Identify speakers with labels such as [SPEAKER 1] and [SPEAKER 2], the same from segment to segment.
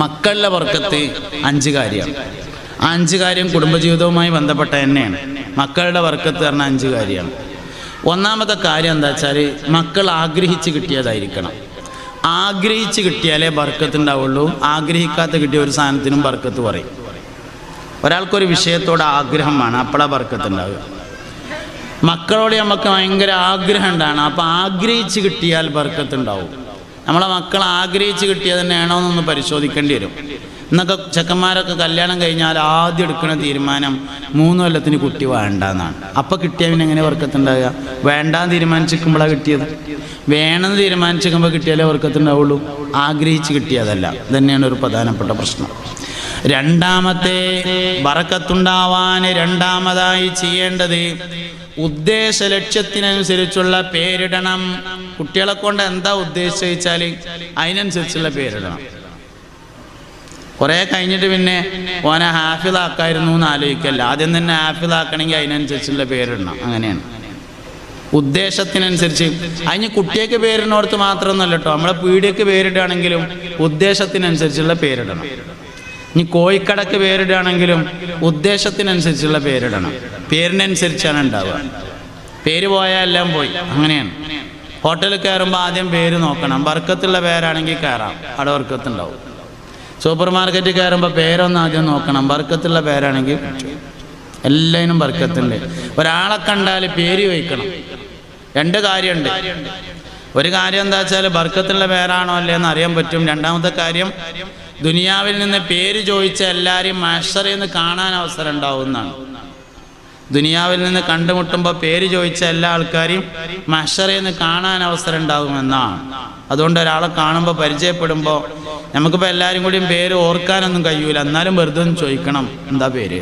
[SPEAKER 1] മക്കളുടെ ബർക്കത്ത് 5 കാര്യമാണ്. 5 കാര്യം കുടുംബജീവിതവുമായി ബന്ധപ്പെട്ട തന്നെയാണ്. മക്കളുടെ ബർക്കത്ത് പറഞ്ഞാൽ 5 കാര്യമാണ്. ഒന്നാമത്തെ കാര്യം എന്താ വെച്ചാൽ മക്കൾ ആഗ്രഹിച്ച് കിട്ടിയതായിരിക്കണം. ആഗ്രഹിച്ച് കിട്ടിയാലേ ബർക്കത്ത് ഉണ്ടാവുള്ളൂ. ആഗ്രഹിക്കാത്ത കിട്ടിയ ഒരു സാധനത്തിനും ബർക്കത്ത് പറയും. ഒരാൾക്കൊരു വിഷയത്തോട് ആഗ്രഹം വേണം, അപ്പോഴാണ് ബർക്കത്ത് ഉണ്ടാവുക. മക്കളോട് നമുക്ക് ഭയങ്കര ആഗ്രഹം ഉണ്ടാണ്, അപ്പോൾ ആഗ്രഹിച്ച് കിട്ടിയാൽ ബർക്കത്ത് ഉണ്ടാവും. നമ്മളെ മക്കൾ ആഗ്രഹിച്ച് കിട്ടിയത് തന്നെയാണോ എന്നൊന്ന് പരിശോധിക്കേണ്ടി വരും. എന്നൊക്കെ ചെക്കന്മാരൊക്കെ കല്യാണം കഴിഞ്ഞാൽ ആദ്യം എടുക്കുന്ന തീരുമാനം 3 കൊല്ലത്തിന് കുട്ടി വേണ്ടെന്നാണ്. അപ്പോൾ കിട്ടിയാൽ പിന്നെ എങ്ങനെ ബർക്കത്തുണ്ടാവുക? വേണ്ടാന്ന് തീരുമാനിച്ചിരിക്കുമ്പോഴാണ് കിട്ടിയത്. വേണമെന്ന് തീരുമാനിച്ചിരിക്കുമ്പോൾ കിട്ടിയാലേ ബർക്കത്തുണ്ടാവുള്ളൂ. ആഗ്രഹിച്ച് കിട്ടിയതല്ല. ഇതന്നെയാണ് ഒരു പ്രധാനപ്പെട്ട പ്രശ്നം. രണ്ടാമത്തെ ബർക്കത്തുണ്ടാവാൻ രണ്ടാമതായി ചെയ്യേണ്ടത് ഉദ്ദേശ ലക്ഷ്യത്തിനനുസരിച്ചുള്ള പേരിടണം. കുട്ടികളെ കൊണ്ട് എന്താ ഉദ്ദേശിച്ചാൽ അതിനനുസരിച്ചുള്ള പേരിടണം. കുറേ കഴിഞ്ഞിട്ട് പിന്നെ ഓനെ ഹാഫിളാക്കായിരുന്നു എന്ന് ആലോചിക്കല്ല. ആദ്യം തന്നെ ഹാഫിളാക്കണമെങ്കിൽ അതിനനുസരിച്ചുള്ള പേരിടണം. അങ്ങനെയാണ് ഉദ്ദേശത്തിനനുസരിച്ച്. അതിന് കുട്ടിയൊക്കെ പേരിടുന്നിടത്ത് മാത്രമൊന്നുമല്ല കേട്ടോ, നമ്മളെ പീടിയൊക്കെ പേരിടുകയാണെങ്കിലും ഉദ്ദേശത്തിനനുസരിച്ചുള്ള പേരിടണം. ഇനി കോഴിക്കടക്ക് പേരിടുകയാണെങ്കിലും ഉദ്ദേശത്തിനനുസരിച്ചുള്ള പേരിടണം. പേരിനനുസരിച്ചാണ് ഉണ്ടാവുക. പേര് പോയാൽ എല്ലാം പോയി. അങ്ങനെയാണ്. ഹോട്ടലിൽ കയറുമ്പോൾ ആദ്യം പേര് നോക്കണം. ബർക്കത്തുള്ള പേരാണെങ്കിൽ കയറാം, അവിടെ ബർക്കത്തുണ്ടാവും. സൂപ്പർ മാർക്കറ്റിൽ കയറുമ്പോൾ പേരൊന്നും ആദ്യം നോക്കണം. ബർക്കത്തുള്ള പേരാണെങ്കിൽ എല്ലാത്തിനും ബർക്കത്തുണ്ട്. ഒരാളെ കണ്ടാൽ പേര് ചോദിക്കണം. 2 കാര്യമുണ്ട്. ഒരു കാര്യം എന്താ വെച്ചാൽ ബർക്കത്തുള്ള പേരാണോ അല്ലേ എന്ന് അറിയാൻ പറ്റും. രണ്ടാമത്തെ കാര്യം, ദുനിയാവിൽ നിന്ന് പേര് ചോദിച്ച എല്ലാവരെയും മഹ്ശറിൽ നിന്ന് കാണാൻ അവസരം ഉണ്ടാവുന്നതാണ്. ദുനിയാവിൽ നിന്ന് കണ്ടുമുട്ടുമ്പോൾ പേര് ചോദിച്ച എല്ലാ ആൾക്കാരെയും മഹ്ശറിൽ നിന്ന് കാണാൻ അവസരം ഉണ്ടാകുമെന്നാണ്. അതുകൊണ്ട് ഒരാളെ കാണുമ്പോൾ പരിചയപ്പെടുമ്പോൾ നമുക്കിപ്പോൾ എല്ലാവരും കൂടിയും പേര് ഓർക്കാനൊന്നും കഴിയൂല. എന്നാലും വെറുതെ ഒന്ന് ചോദിക്കണം, എന്താ പേര്?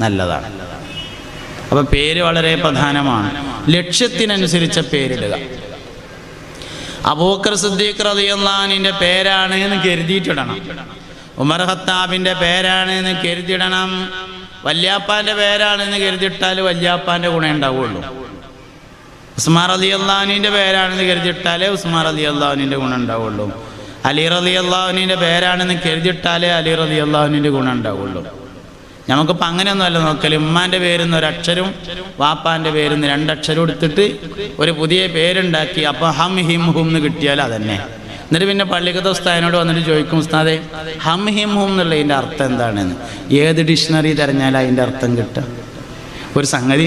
[SPEAKER 1] നല്ലതാണ്. അപ്പോൾ പേര് വളരെ പ്രധാനമാണ്. ലക്ഷ്യത്തിനനുസരിച്ച പേരിടുക. അബൂബക്കർ സിദ്ദീഖ് റളിയല്ലാഹു അൻഹുവിന്റെ പേരാണ് എന്ന് കരുതിയിട്ടിടണം. ഉമർ ഖത്താബിന്റെ പേരാണ് എന്ന് കരുതിയിടണം. വല്യാപ്പാന്റെ പേരാണെന്ന് കരുതിയിട്ടാൽ വല്യാപ്പാന്റെ ഗുണം ഉണ്ടാവുള്ളൂ. ഉസ്മാൻ റളിയല്ലാഹു അൻഹുവിന്റെ പേരാണെന്ന് കരുതിയിട്ടാലേ ഉസ്മാൻ റളിയല്ലാഹു അൻഹുവിന്റെ ഗുണം ഉണ്ടാവുള്ളൂ. അലി റളിയല്ലാഹു അൻഹുവിന്റെ പേരാണെന്ന് കരുതിയിട്ടാലേ അലി റളിയല്ലാഹു അൻഹുവിന്റെ ഗുണം ഉണ്ടാവുള്ളൂ. നമുക്കിപ്പോൾ അങ്ങനെയൊന്നുമല്ല നോക്കൽ. ഉമ്മാൻ്റെ പേരുന്ന് 1 അക്ഷരം വാപ്പാൻ്റെ പേരുന്ന് 2 അക്ഷരം എടുത്തിട്ട് ഒരു പുതിയ പേരുണ്ടാക്കി. അപ്പോൾ ഹം ഹിം ഹും എന്ന് കിട്ടിയാൽ അതന്നെ. എന്നിട്ട് പിന്നെ പള്ളിക്കത്തെ ഉസ്താദിനോട് വന്നിട്ട് ചോദിക്കും, ഉസ്താദേ ഹം ഹിം ഹും എന്നുള്ളതിൻ്റെ അർത്ഥം എന്താണെന്ന്. ഏത് ഡിക്ഷണറി തിരഞ്ഞാൽ അതിൻ്റെ അർത്ഥം കിട്ടുക? ഒരു സംഗതി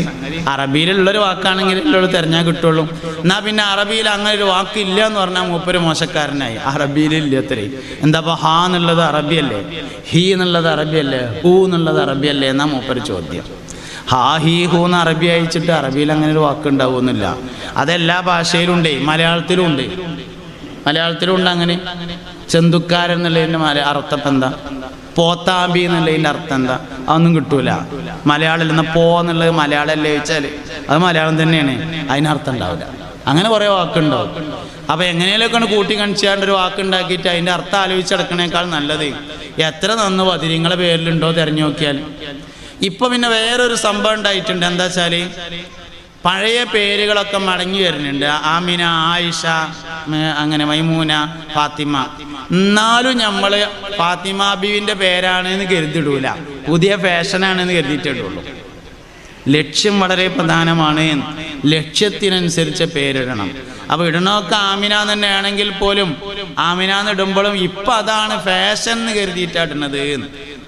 [SPEAKER 1] അറബിയിലുള്ളൊരു വാക്കാണെങ്കിൽ ഉള്ളൂ തിരഞ്ഞാൽ കിട്ടുള്ളൂ. എന്നാൽ പിന്നെ അറബിയിൽ അങ്ങനെ ഒരു വാക്കില്ല എന്ന് പറഞ്ഞാൽ മൂപ്പര് മോശക്കാരനായി. അറബിയിലില്ല അത്രേ. എന്താ അപ്പോൾ ഹാ എന്നുള്ളത് അറബിയല്ലേ, ഹീ എന്നുള്ളത് അറബിയല്ലേ, ഹൂ എന്നുള്ളത് അറബിയല്ലേ എന്നാ മൂപ്പര് ചോദ്യം. ഹാ ഹീ ഹൂ എന്ന് അറബി അയച്ചിട്ട് അറബിയിൽ അങ്ങനെ ഒരു വാക്ക് ഉണ്ടാവുമെന്നില്ല. അതെല്ലാ ഭാഷയിലുണ്ട്. മലയാളത്തിലുണ്ട്. മലയാളത്തിലുണ്ട് അങ്ങനെ. ചെന്തുക്കാരൻ എന്നുള്ളതിൻ്റെ അർത്ഥം എന്താ? പോത്താമ്പി എന്നുള്ളതിൻ്റെ അർത്ഥം എന്താ? അതൊന്നും കിട്ടൂല. മലയാളം നിന്ന് പോ എന്നുള്ളത് മലയാളമല്ലേ ചോദിച്ചാൽ അത് മലയാളം തന്നെയാണ്, അതിനർത്ഥം ഉണ്ടാവില്ല. അങ്ങനെ കുറേ വാക്കുണ്ടാവും. അപ്പോൾ എങ്ങനെയൊക്കെയാണ് കൂട്ടി കണിച്ചാണ്ട് ഒരു വാക്കുണ്ടാക്കിയിട്ട് അതിൻ്റെ അർത്ഥം ആലോചിച്ചെടുക്കണേക്കാൾ നല്ലത് എത്ര നന്ന് നിങ്ങളെ പേരിലുണ്ടോ തിരഞ്ഞു നോക്കിയാൽ. ഇപ്പം പിന്നെ വേറൊരു സംഭവം ഉണ്ടായിട്ടുണ്ട്. എന്താ വെച്ചാൽ പഴയ പേരുകളൊക്കെ മടങ്ങി വരുന്നുണ്ട്. ആമിന, ആയിഷ, അങ്ങനെ മൈമൂന, ഫാത്തിമ. എന്നാലും നമ്മൾ ഫാത്തിമ ബീവിൻ്റെ പേരാണ് എന്ന് കരുതിയിടൂല. പുതിയ ഫാഷനാണെന്ന് കരുതിയിട്ടിടുള്ളൂ. ലക്ഷ്യം വളരെ പ്രധാനമാണ്. ലക്ഷ്യത്തിനനുസരിച്ച് പേരിടണം. അപ്പോൾ ഇടണമൊക്കെ ആമിന തന്നെയാണെങ്കിൽ പോലും ആമിന എന്നിടുമ്പോഴും ഇപ്പം അതാണ് ഫാഷൻ എന്ന് കരുതിയിട്ടാടുന്നത്.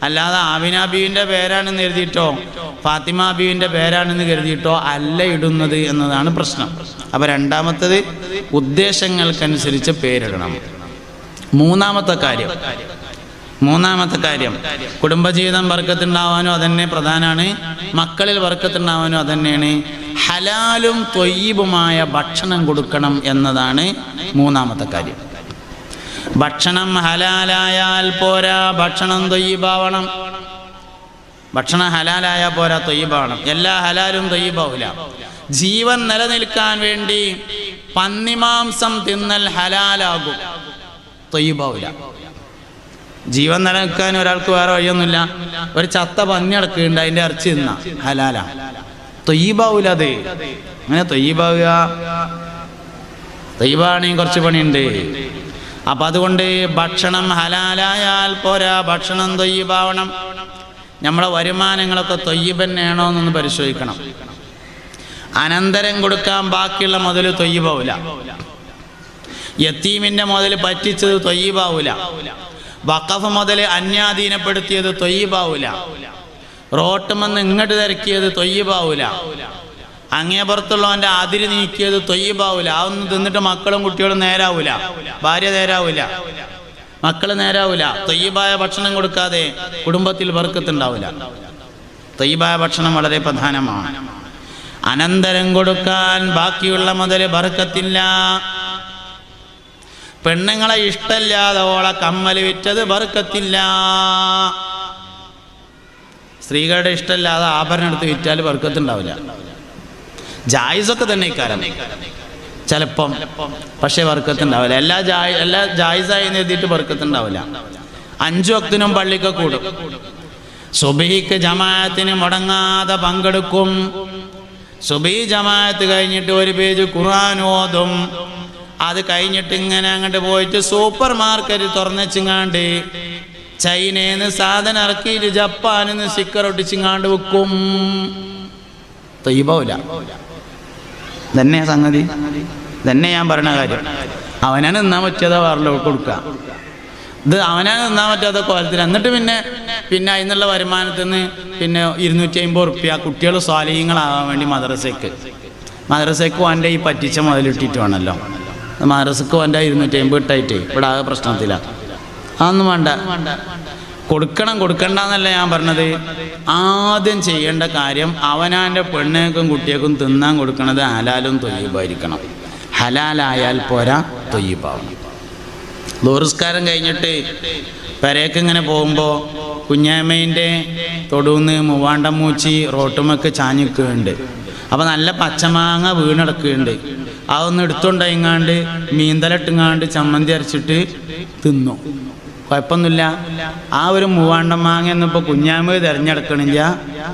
[SPEAKER 1] അല്ലാതെ ആമിന ബീവിൻ്റെ പേരാണെന്ന് കരുതിയിട്ടോ ഫാത്തിമ ബീവിൻ്റെ പേരാണെന്ന് കരുതിയിട്ടോ അല്ല ഇടുന്നത് എന്നതാണ് പ്രശ്നം. അപ്പോൾ രണ്ടാമത്തത് ഉദ്ദേശങ്ങൾക്കനുസരിച്ച് പേരിടണം. മൂന്നാമത്തെ കാര്യം കുടുംബജീവിതം ബർക്കത്തുണ്ടാവാനും അതന്നെ പ്രധാനമാണ്. മക്കളിൽ ബർക്കത്തുണ്ടാവാനും അതന്നെയാണ്. ഹലാലും ത്വയ്യിബുമായ ഭക്ഷണം കൊടുക്കണം എന്നതാണ് മൂന്നാമത്തെ കാര്യം. ഭക്ഷണം ഹലാലായാൽ പോരാ, ഭക്ഷണം ത്വയ്യിബാവണം. ഭക്ഷണം ഹലാലായാൽ പോരാ, ത്വയ്യിബാവണം. എല്ലാ ഹലാലും ത്വയ്യിബാവില്ല. ജീവൻ നിലനിൽക്കാൻ വേണ്ടി പന്നിമാംസം തിന്നൽ ഹലാലാകും, ത്വയ്യിബാവില്ല. ജീവൻ നിലനിൽക്കാൻ ഒരാൾക്ക് വേറെ വഴിയൊന്നുമില്ല. ഒരു ചത്ത പന്നി അടക്കുന്നുണ്ട്, അതിൻ്റെ ഇറച്ചി തിന്ന ഹലാല, ത്വയ്യിബാവില്ല. അത് അങ്ങനെ ത്വയ്യിബാവുക. ത്വയ്യിബാണെങ്കിൽ കുറച്ച് പണിയുണ്ട്. അപ്പം അതുകൊണ്ട് ഭക്ഷണം ഹലാലായാൽ പോരാ, ഭക്ഷണം തൊയ്യിബാവണം. നമ്മളെ വരുമാനങ്ങളൊക്കെ തൊയ്യിബ് തന്നെയാണോ എന്നൊന്ന് പരിശോധിക്കണം. അനന്തരം കൊടുക്കാൻ ബാക്കിയുള്ള മുതൽ തൊയ്യിബാവൂല. യത്തീമിൻ്റെ മുതൽ പറ്റിച്ചത് തൊയ്യിബാവൂല. വഖഫ് മുതൽ അന്യാധീനപ്പെടുത്തിയത് തൊയ്യിബാവൂല. റോട്ടുമെന്ന് ഇങ്ങോട്ട് തിരക്കിയത് തൊയ്യിബാവൂല. അങ്ങേപ്പുറത്തുള്ളവൻ്റെ അതിര് നീക്കിയത് തൊയ്യിബാവൂല. അതൊന്നും തിന്നിട്ട് മക്കളും കുട്ടികളും നേരാവൂല, ഭാര്യ നേരാവൂല, മക്കൾ നേരാവൂല. തൊയ്യിബായ ഭക്ഷണം കൊടുക്കാതെ കുടുംബത്തിൽ ബർക്കത്തുണ്ടാവില്ല. തൊയ്യിബായ ഭക്ഷണം വളരെ പ്രധാനമാണ്. അനന്തരം കൊടുക്കാൻ ബാക്കിയുള്ള മുതൽ ബർക്കത്തില്ല. പെണ്ണുങ്ങളെ ഇഷ്ടമില്ലാതെ ഓളെ കമ്മൽ വിറ്റത് ബർക്കത്തില്ല. സ്ത്രീകളുടെ ഇഷ്ടമില്ലാതെ ആഭരണം എടുത്ത് വിറ്റാൽ ബർക്കത്തുണ്ടാവില്ല. ജായിസൊക്കെ തന്നെ ഇക്കാരം ചിലപ്പം, പക്ഷേ ബർക്കത്തുണ്ടാവില്ല. എല്ലാ ജായിസായി എഴുതിയിട്ട് ബർക്കത്തുണ്ടാവില്ല. 5 വക്തിനും പള്ളിക്ക് കൂടും. സുബഹിക്ക് ജമാഅത്തിന് മുടങ്ങാതെ പങ്കെടുക്കും. സുബഹി ജമാഅത്ത് കഴിഞ്ഞിട്ട് ഒരു പേജ് ഖുർആൻ ഓതും. അത് കഴിഞ്ഞിട്ട് ഇങ്ങനെ അങ്ങോട്ട് പോയിട്ട് സൂപ്പർ മാർക്കറ്റ് തുറന്നിച്ചിങ്ങാണ്ട് ചൈനയിൽ നിന്ന് സാധനം ഇറക്കിയിട്ട് ജപ്പാനിൽ നിന്ന് സ്റ്റിക്കർ ഒട്ടിച്ചിങ്ങാണ്ട് വെക്കും. തൊയ്യിബാവൂല. തന്നെ സംഗതി തന്നെ ഞാൻ പറഞ്ഞ കാര്യം. അവനാണ് നിന്നാൻ പറ്റിയതോ വേറെ കൊടുക്കുക. ഇത് അവനാണ് നിന്നാൻ പറ്റാത്ത കോലത്തിൽ. എന്നിട്ട് പിന്നെ അതിനുള്ള വരുമാനത്തിൽ നിന്ന് പിന്നെ 250 റുപ്യ കുട്ടികൾ സ്വാലിഹീങ്ങളാവാൻ വേണ്ടി മദ്രസയ്ക്ക് അവൻ്റെ ഈ പറ്റിച്ച മുതലിട്ടിട്ട് വേണമല്ലോ. മദ്രസക്ക് അവൻ്റെ 250 ഇട്ടായിട്ട് ഇവിടെ ആകെ പ്രശ്നത്തിലാണ്. അതൊന്നും വേണ്ട. കൊടുക്കണ്ടെന്നല്ല ഞാൻ പറഞ്ഞത്. ആദ്യം ചെയ്യേണ്ട കാര്യം അവനാൻ്റെ പെണ്ണുങ്ങൾക്കും കുട്ടികൾക്കും തിന്നാൻ കൊടുക്കണത് ഹലാലും തൊയ്യിബായിരിക്കണം. ഹലാലായാൽ പോരാ, തൊയ്യിബാവണം. ദോറുസ്കാരം കഴിഞ്ഞിട്ട് പെരേക്ക് ഇങ്ങനെ പോകുമ്പോൾ കുഞ്ഞാമ്മേൻ്റെ തൊടുന്ന് മൂവാണ്ടമ്മൂച്ചി റോട്ടുമൊക്കെ ചാഞ്ഞിക്കുന്നുണ്ട്. അപ്പോൾ നല്ല പച്ചമാങ്ങ വീണെടുക്കുന്നുണ്ട്. അതൊന്ന് എടുത്തുകൊണ്ടിങ്ങാണ്ട് മീന്തലിട്ടുങ്ങാണ്ട് ചമ്മന്തി അരച്ചിട്ട് തിന്നു. കുഴപ്പമൊന്നുമില്ല. ആ ഒരു മൂവാണ്ടം മാങ്ങ എന്നിപ്പോൾ കുഞ്ഞാമ്മ തിരഞ്ഞെടുക്കണില്ല.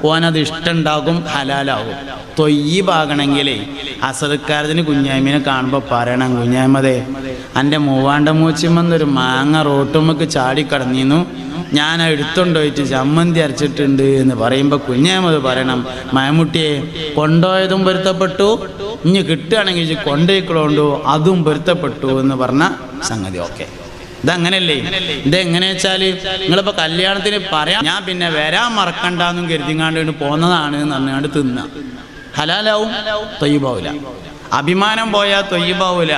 [SPEAKER 1] ഓനത് ഇഷ്ടമുണ്ടാകും, ഹലാലാകും. തൊയ്യിബാകണമെങ്കിലേ അസറുക്കാരത്തിന് കുഞ്ഞാമ്മീനെ കാണുമ്പോൾ പറയണം, കുഞ്ഞാമ്മതേ എൻ്റെ മൂവാണ്ടമ്മൂച്ചിമെന്നൊരു മാങ്ങ റോട്ടുമ്മക്ക് ചാടിക്കടന്നിരുന്നു, ഞാൻ എടുത്തുകൊണ്ടുപോയിട്ട് ചമ്മന്തി അരച്ചിട്ടുണ്ട് എന്ന് പറയുമ്പോൾ കുഞ്ഞാമ്മത് പറയണം, മയമുട്ടിയെ കൊണ്ടുപോയതും പൊരുത്തപ്പെട്ടു, ഇനി കിട്ടുകയാണെങ്കിൽ കൊണ്ടുപോയിക്കളോണ്ടു അതും പൊരുത്തപ്പെട്ടു എന്ന് പറഞ്ഞ സംഗതി. ഓക്കെ, ഇതങ്ങനെയല്ലേ? ഇതെങ്ങനെ വെച്ചാൽ നിങ്ങളിപ്പോൾ കല്യാണത്തിന് പറയാം, ഞാൻ പിന്നെ വരാൻ മറക്കണ്ടെന്നും കരുതിങ്ങാണ്ട് പോന്നതാണ് എന്ന് പറഞ്ഞാണ്ട് തിന്ന ഹലാലാവും, തൊയ്യിബാവൂല. അഭിമാനം പോയാൽ തൊയ്യിബാവൂല.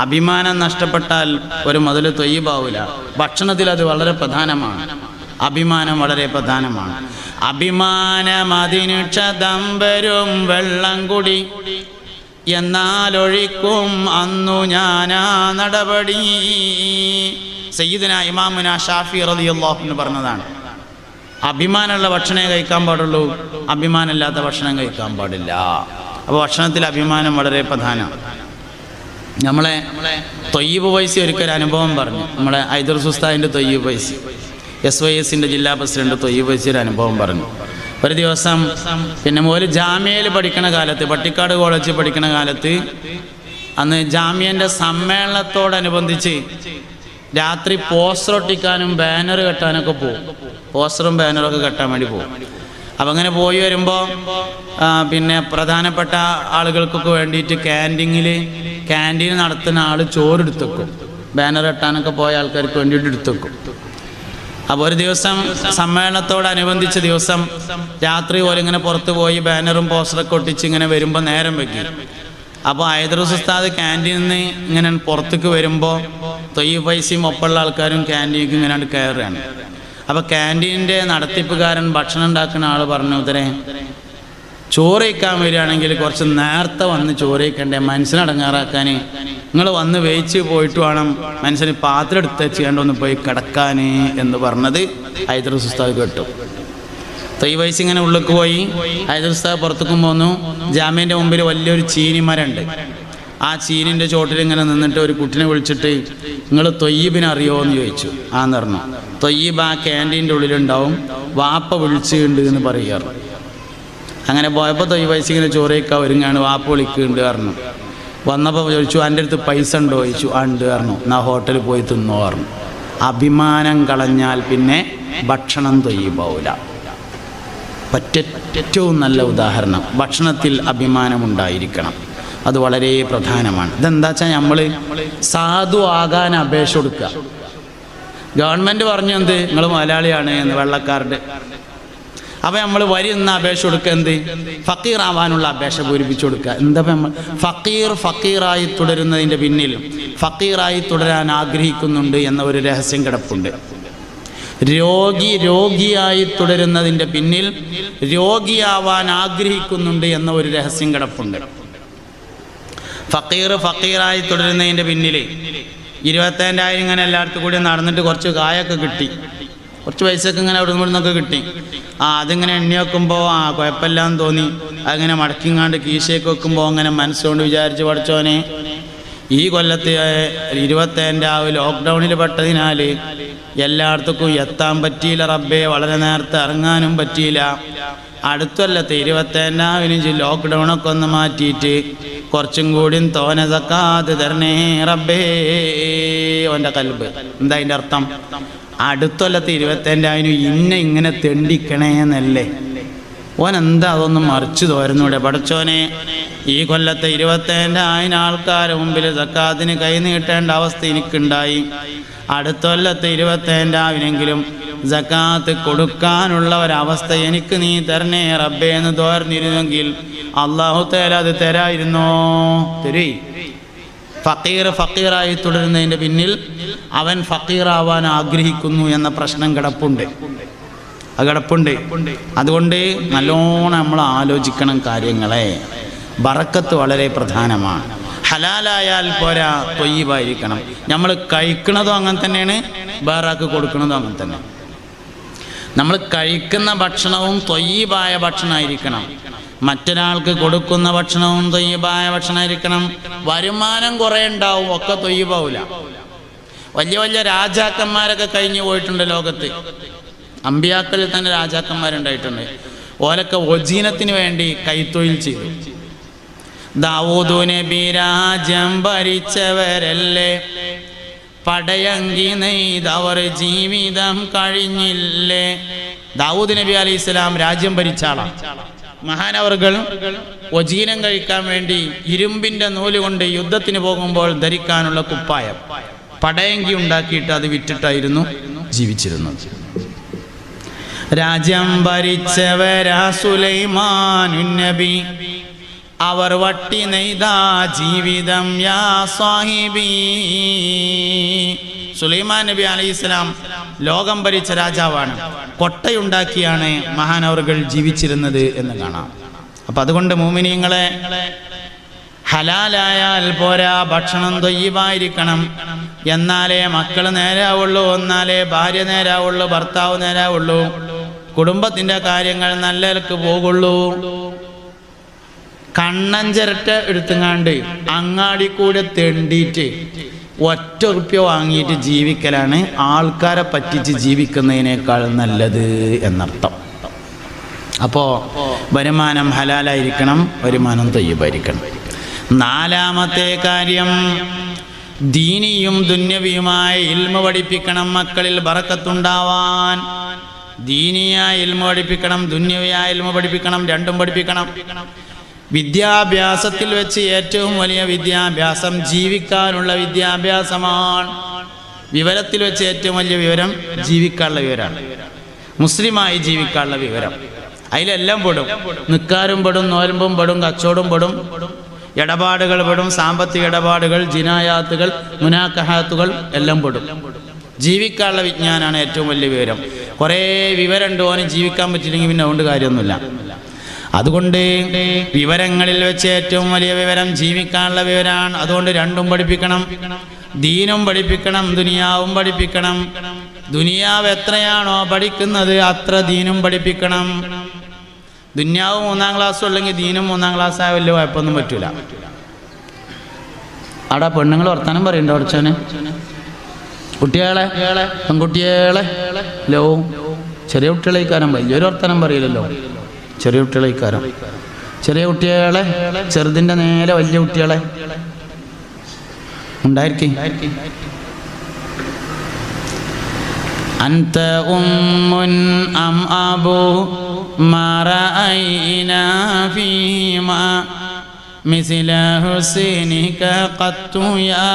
[SPEAKER 1] അഭിമാനം നഷ്ടപ്പെട്ടാൽ ഒരു മുതൽ തൊയ്യിബാവൂല. ഭക്ഷണത്തിൽ അത് വളരെ പ്രധാനമാണ്. അഭിമാനം വളരെ പ്രധാനമാണ്. അഭിമാനമതിന് ക്ഷതം വരും വെള്ളം കുടി, എന്നാലൊഴിക്കും അന്നു ഞാനാ നടപടി. സയ്യിദുനാ ഇമാമുനാ ഷാഫി റളിയല്ലാഹു അൻഹു പറഞ്ഞതാണ്. അഭിമാനമുള്ള ഭക്ഷണമേ കഴിക്കാൻ പാടുള്ളൂ, അഭിമാനമില്ലാത്ത ഭക്ഷണം കഴിക്കാൻ പാടില്ല. അപ്പോൾ ഭക്ഷണത്തിൽ അഭിമാനം വളരെ പ്രധാനമാണ്. നമ്മളെ തൊയ്യിബ് വൈസി ഒരിക്കലും അനുഭവം പറഞ്ഞു. നമ്മളെ ഐദറുസ് ഉസ്താദിൻ്റെ തൊയ്യിബ് വൈസി, SYS ൻ്റെ ജില്ലാ പ്രസിഡന്റ് തൊയ്യിബ് വൈസി ഒരു അനുഭവം പറഞ്ഞു. ഒരു ദിവസം പിന്നെ മോല് ജാമ്യയിൽ പഠിക്കണ കാലത്ത്, പട്ടിക്കാട് കോളേജിൽ പഠിക്കണ കാലത്ത്, അന്ന് ജാമ്യൻ്റെ സമ്മേളനത്തോടനുബന്ധിച്ച് രാത്രി പോസ്റ്റർ ഒട്ടിക്കാനും ബാനർ കെട്ടാനൊക്കെ പോകും. പോസ്റ്ററും ബാനറൊക്കെ കെട്ടാൻ വേണ്ടി പോകും. അപ്പം അങ്ങനെ പോയി വരുമ്പോൾ പിന്നെ പ്രധാനപ്പെട്ട ആളുകൾക്കൊക്കെ വേണ്ടിയിട്ട് ക്യാൻറ്റീൻ നടത്തുന്ന ആൾ ചോറെടുത്തേക്കും. ബാനർ കെട്ടാനൊക്കെ പോയ ആൾക്കാർക്ക് വേണ്ടിയിട്ട് എടുത്തേക്കും. അപ്പോൾ ഒരു ദിവസം സമ്മേളനത്തോടനുബന്ധിച്ച ദിവസം രാത്രി പോലെ ഇങ്ങനെ പുറത്ത് പോയി ബാനറും പോസ്റ്ററൊക്കെ ഒട്ടിച്ച് ഇങ്ങനെ വരുമ്പോൾ നേരം വെക്കി. അപ്പോൾ ഐദറുസ് ഉസ്താദ് ക്യാൻറ്റീനിൽ നിന്ന് ഇങ്ങനെ പുറത്തേക്ക് വരുമ്പോൾ തൊയ്യിബ് വൈസിയും ഒപ്പമുള്ള ആൾക്കാരും ക്യാൻറ്റീനിലേക്ക് ഇങ്ങനെ കയറുകയാണ്. അപ്പോൾ ക്യാൻറ്റീനിൻ്റെ നടത്തിപ്പുകാരൻ, ഭക്ഷണം ഉണ്ടാക്കുന്ന ആൾ പറഞ്ഞു, ഉത്തരേ ചോറ് കഴിക്കാൻ വരികയാണെങ്കിൽ കുറച്ച് നേരത്തെ വന്ന് ചോറ് കഴിക്കണ്ടേ, മനസ്സിനടങ്ങാറാക്കാൻ നിങ്ങൾ വന്ന് വേയിച്ച് പോയിട്ട് വേണം മനുഷ്യന് പാത്രം എടുത്ത് ചെയ്യേണ്ടൊന്ന് പോയി കിടക്കാൻ എന്ന് പറഞ്ഞത് ഐദറുസ് ഉസ്താദ് കേട്ടു. തൊയ്യിബ് വൈസി ഇങ്ങനെ ഉള്ളിലേക്ക് പോയി. ഐദറുസ് ഉസ്താദ് പുറത്തേക്കും പോന്നു. ജാമ്യൻ്റെ മുമ്പിൽ വലിയൊരു ചീനിമരമുണ്ട്. ആ ചീനിൻ്റെ ചോട്ടിൽ ഇങ്ങനെ നിന്നിട്ട് ഒരു കുട്ടിനെ വിളിച്ചിട്ട്, നിങ്ങൾ തൊയ്യിബിനെ അറിയുമോ എന്ന് ചോദിച്ചു. ആന്ന് പറഞ്ഞു. തൊയ്യിബ് ആ ക്യാൻറ്റീൻ്റെ ഉള്ളിലുണ്ടാവും, വാപ്പ വിളിച്ചുണ്ട് എന്ന് പറയാറ്. അങ്ങനെ പോയപ്പോൾ തൊയ്യിബ് വൈസി ഇങ്ങനെ ചോറ് കഴിക്കാൻ ഒരുങ്ങാണ്, വാപ്പ വിളിക്കുന്നുണ്ട് പറഞ്ഞു. വന്നപ്പോൾ ചോദിച്ചു എൻ്റെ അടുത്ത് പൈസ ഉണ്ടോ ചോദിച്ചു. ആ ഉണ്ട് പറഞ്ഞു. എന്നാൽ ഹോട്ടലിൽ പോയി തിന്നോ പറഞ്ഞു. അഭിമാനം കളഞ്ഞാൽ പിന്നെ ഭക്ഷണം തൊയ്യിബാവൂല. ഏറ്റവും നല്ല ഉദാഹരണം ഭക്ഷണത്തിൽ അഭിമാനമുണ്ടായിരിക്കണം. അത് വളരെ പ്രധാനമാണ്. ഇതെന്താ വെച്ചാൽ നമ്മൾ സാധു ആകാൻ അപേക്ഷ കൊടുക്കുക. ഗവൺമെൻറ് പറഞ്ഞു എന്ത് നിങ്ങൾ മലയാളിയാണ് എന്ന് വെള്ളക്കാരുടെ. അപ്പോൾ നമ്മൾ വരി എന്ന അപേക്ഷ കൊടുക്കുക. എന്ത് ഫക്കീർ ആവാനുള്ള അപേക്ഷ പൂരിപ്പിച്ചു കൊടുക്കുക. എന്താ നമ്മൾ ഫക്കീറായി തുടരുന്നതിൻ്റെ പിന്നിൽ ഫക്കീറായി തുടരാൻ ആഗ്രഹിക്കുന്നുണ്ട് എന്ന ഒരു രഹസ്യം കിടപ്പുണ്ട്. രോഗിയായി തുടരുന്നതിൻ്റെ പിന്നിൽ രോഗിയാവാൻ ആഗ്രഹിക്കുന്നുണ്ട് എന്ന ഒരു രഹസ്യം കിടപ്പുണ്ട്. ഫക്കീറായി തുടരുന്നതിൻ്റെ പിന്നിൽ 25,000 ഇങ്ങനെ എല്ലായിടത്തും കൂടി നടന്നിട്ട് കുറച്ച് കായൊക്കെ കിട്ടി, കുറച്ച് പൈസയൊക്കെ ഇങ്ങനെ അവിടെ നിന്നൊക്കെ കിട്ടി. അതിങ്ങനെ എണ്ണി വെക്കുമ്പോൾ കുഴപ്പമില്ലാന്ന് തോന്നി. അങ്ങനെ മടക്കിങ്ങാണ്ട് കീശയൊക്കെ വെക്കുമ്പോൾ അങ്ങനെ മനസ്സുകൊണ്ട് വിചാരിച്ച് പഠിച്ചോനെ ഈ കൊല്ലത്ത് 25,000 ലോക്ക്ഡൗണിൽ പെട്ടതിനാൽ എല്ലായിടത്തേക്കും എത്താൻ പറ്റിയില്ല റബ്ബേ, വളരെ നേരത്തെ ഇറങ്ങാനും പറ്റിയില്ല. അടുത്തല്ലത്തെ 25,000 ലോക്ക്ഡൗണൊക്കെ ഒന്ന് മാറ്റിയിട്ട് കുറച്ചും കൂടി തോന സക്കാത്ത് തരണേ റബ്ബേ. ഓൻ്റെ കൽബ് എന്താ അതിൻ്റെ അർത്ഥം? അടുത്തൊല്ലത്തെ 25,000 ഇങ്ങനെ തെണ്ടിക്കണേ എന്നല്ലേ. ഓൻ എന്താ അതൊന്നും മറിച്ച് തോരുന്നൂടെ? പഠിച്ചോനെ ഈ കൊല്ലത്തെ 25,000 ആൾക്കാരുടെ മുമ്പിൽ സക്കാത്തിന് കൈ നീട്ടേണ്ട അവസ്ഥ എനിക്കുണ്ടായി. അടുത്തൊല്ലത്തെ 25,000 സക്കാത്ത് കൊടുക്കാനുള്ള ഒരവസ്ഥ എനിക്ക് നീ തരണേ റബ്ബേ എന്ന് തോർന്നിരുന്നെങ്കിൽ അല്ലാഹു തആല അത് തരായിരുന്നോ? തരേ. ഫക്കീറായി തുടരുന്നതിൻ്റെ പിന്നിൽ അവൻ ഫക്കീറാവാൻ ആഗ്രഹിക്കുന്നു എന്ന പ്രശ്നം കിടപ്പുണ്ട്. അതുകൊണ്ട് നല്ലോണം നമ്മൾ ആലോചിക്കണം കാര്യങ്ങളെ. ബറക്കത്ത് വളരെ പ്രധാനമാണ്. ഹലാലായാൽ പോരാ, തൊയ്യിബായിരിക്കണം. നമ്മൾ കഴിക്കുന്നതും അങ്ങനെ തന്നെയാണ്, വേറാക്ക് കൊടുക്കുന്നതും അങ്ങനെ തന്നെ. നമ്മൾ കഴിക്കുന്ന ഭക്ഷണവും തൊയ്യിബായ ഭക്ഷണമായിരിക്കണം. മറ്റൊരാൾക്ക് കൊടുക്കുന്ന ഭക്ഷണവും തൊയ്യിബായ ഭക്ഷണമായിരിക്കണം. വരുമാനം കുറേ ഉണ്ടാവും, ഒക്കെ തൊയ്യിബാവൂല. വലിയ വലിയ രാജാക്കന്മാരൊക്കെ കഴിഞ്ഞു പോയിട്ടുണ്ട് ലോകത്ത്. അമ്പിയാക്കളിൽ തന്നെ രാജാക്കന്മാരുണ്ടായിട്ടുണ്ട്. ഓലൊക്കെ വജീനത്തിന് വേണ്ടി കൈത്തൊഴിൽ ചെയ്തു. ദാവൂദ് നബി രാജ്യം ഭരിച്ചവരല്ലേ, പടയങ്കി നെയ്തവർ ജീവിതം കഴിഞ്ഞില്ലേ. ദാവൂദ് നബി അലൈഹി സ്വലാം രാജ്യം ഭരിച്ച ആളാണ്. മഹാനവറുകൾ വജീനം കഴിക്കാൻ വേണ്ടി ഇരുമ്പിന്റെ നൂല് കൊണ്ട് യുദ്ധത്തിന് പോകുമ്പോൾ ധരിക്കാനുള്ള കുപ്പായം പടയങ്കി ഉണ്ടാക്കിയിട്ട് അത് വിറ്റിട്ടായിരുന്നു ജീവിച്ചിരുന്നത്. രാജ്യം ഭരിച്ചവരാ സുലൈമാനുൻ നബി, അവർ വട്ടി നെയ്താ ജീവിതം യാ സാഹിബി. സുലൈമാൻ നബി അലൈഹിസ്സലാം ലോകം ഭരിച്ച രാജാവാണ്. കൊട്ടയുണ്ടാക്കിയാണ് മഹാനവറുകൾ ജീവിച്ചിരുന്നത് എന്ന് കാണാം. അപ്പം അതുകൊണ്ട് മുഅ്മിനീങ്ങളെ, ഹലാലായാൽ പോരാ, ഭക്ഷണം തൊയ്യിബായിരിക്കണം. എന്നാലേ മക്കൾ നേരാവുള്ളൂ, എന്നാലേ ഭാര്യ നേരാവുള്ളൂ, ഭർത്താവ് നേരാവുള്ളൂ, കുടുംബത്തിൻ്റെ കാര്യങ്ങൾ നല്ലവർക്ക് പോകുള്ളൂ. കണ്ണഞ്ചിരട്ട എടുത്തുങ്ങാണ്ട് അങ്ങാടി കൂടെ തെണ്ടിയിട്ട് ₹1 വാങ്ങിയിട്ട് ജീവിക്കലാണ് ആൾക്കാരെ പറ്റിച്ച് ജീവിക്കുന്നതിനേക്കാൾ നല്ലത് എന്നർത്ഥം. അപ്പോൾ വരുമാനം ഹലാലായിരിക്കണം, വരുമാനം തൊയ്യിബായിരിക്കണം. നാലാമത്തെ കാര്യം, ദീനിയും ദുന്യവിയുമായ ഇൽമ പഠിപ്പിക്കണം. മക്കളിൽ ബറക്കത്തുണ്ടാവാൻ ദീനിയായ ഇൽമ പഠിപ്പിക്കണം, ദുന്യവിയായ ഇൽമ പഠിപ്പിക്കണം, രണ്ടും പഠിപ്പിക്കണം. വിദ്യാഭ്യാസത്തിൽ വെച്ച് ഏറ്റവും വലിയ വിദ്യാഭ്യാസം ജീവിക്കാനുള്ള വിദ്യാഭ്യാസമാണ്. വിവരത്തിൽ വെച്ച് ഏറ്റവും വലിയ വിവരം ജീവിക്കാനുള്ള വിവരമാണ്. മുസ്ലിമായി ജീവിക്കാനുള്ള വിവരം അതിലെല്ലാം പെടും. നിക്കാരും പെടും, നോയമ്പും പെടും, കച്ചവടം പെടും, ഇടപാടുകൾ പെടും, സാമ്പത്തിക ഇടപാടുകൾ, ജിനായാത്തുകൾ, മുനാക്കഹാത്തുകൾ എല്ലാം പെടും. ജീവിക്കാനുള്ള വിജ്ഞാനമാണ് ഏറ്റവും വലിയ വിവരം. കുറേ വിവരമുണ്ട്, ഓന് ജീവിക്കാൻ പറ്റില്ലെങ്കിൽ പിന്നെ അതുകൊണ്ട് കാര്യമൊന്നുമില്ല. അതുകൊണ്ട് വിവരങ്ങളിൽ വെച്ച് ഏറ്റവും വലിയ വിവരം ജീവിക്കാനുള്ള വിവരമാണ്. അതുകൊണ്ട് രണ്ടും പഠിപ്പിക്കണം, ദീനും പഠിപ്പിക്കണം, ദുനിയാവും പഠിപ്പിക്കണം. ദുനിയാവ് എത്രയാണോ പഠിക്കുന്നത് അത്ര ദീനും പഠിപ്പിക്കണം. ദുനിയാവ് 3-ാം ക്ലാസ് ഉള്ളെങ്കിൽ ദീനും 3-ാം ക്ലാസ് ആയ വലിയ കുഴപ്പമൊന്നും പറ്റൂല. അവിടെ പെണ്ണുങ്ങൾ വർത്താനം പറയണ്ടോ അടച്ചോനെ? കുട്ടികളെ, പെൺകുട്ടികളെ, ലോ ചെറിയ കുട്ടികളേക്കാരം വലിയൊരു വർത്താനം പറയില്ലല്ലോ. ചെറിയ കുട്ടികളേക്കാരം, ചെറിയ കുട്ടികളെ, ചെറുതിൻ്റെ നേരെ വലിയ കുട്ടികളെ ഉണ്ടായിരിക്കും. അൻത ഉമ്മുൻ അം അബൂ മാ റഅയ്നാ ഫീമാ മിസ്ല ഹുസൈനിക ഖത്തു യാ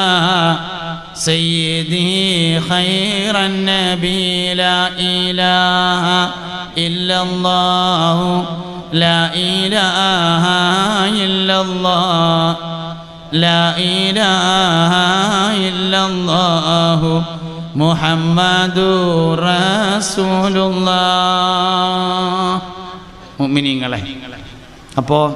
[SPEAKER 1] സയ്യിദി ഖൈറൻ നബി ലാ ഇലാഹ ഇല്ലല്ലാഹു ലാ ഇലാഹ ഇല്ലല്ലാഹ് ലാ ഇലാഹ ഇല്ലല്ലാഹു മുഹമ്മദുർ റസൂലുള്ളാഹ്. മുഅ്മിനീങ്ങളെ, അപ്പോൾ